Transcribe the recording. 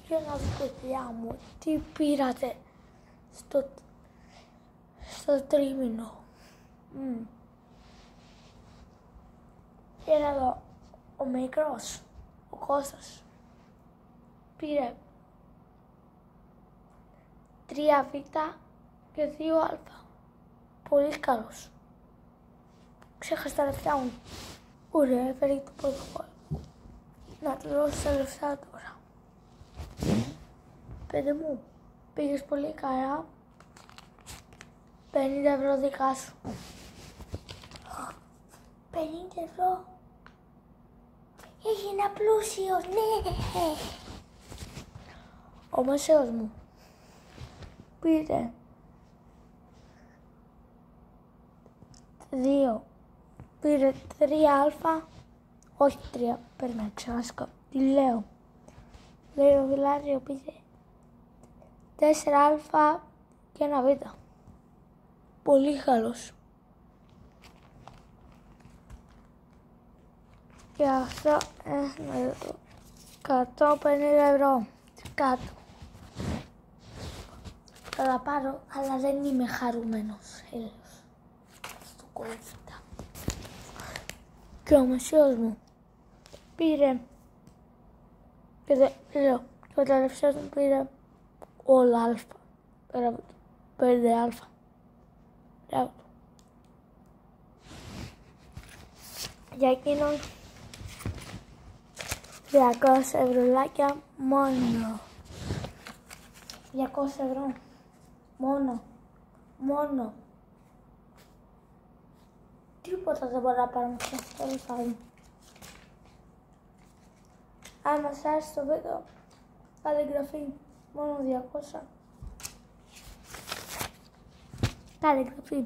για να δω παιδιά μου τι πήρατε στο τρίμηνο. Για να δω, ο μικρός, ο Κώστας, πήρε 3β και 2α. Πολύ καλός. Ξέχασα τα λεφτά μου. Ωραία, έφερε το πρωτοκόλλο. Να του δώσω τα λεφτά τώρα. Παιδί μου, πήγες πολύ καλά. 50€ δικά σου. 50€. Έγινα πλούσιος, ναι. Ο μεσαίος μου πήρε 2. Πήρε 3α. Όχι 3, περίμενε, ξεχάστηκα. Τι λέω. Λέει ο Βιλάριο πήρε 4α και 1β. Πολύ καλός. Και αυτό 150€ κάτω. Θα τα πάρω, αλλά δεν είμαι χαρούμενος. Έλεος. Στο κόβητα. Και ο μεσαίος μου πήρε και λέω, και ο τελευταίος μου πήρε όλα α. Πέρα από το 5α. Μπράβο του. Για εκείνον 200€ μόνο. 200€. Μόνο. Τίποτα δεν μπορώ να πάρω σε αυτό το φάρμα. Αν μας άρεσε το βίντεο, κάντε εγγραφή. Μόνο 200. Κάντε εγγραφή.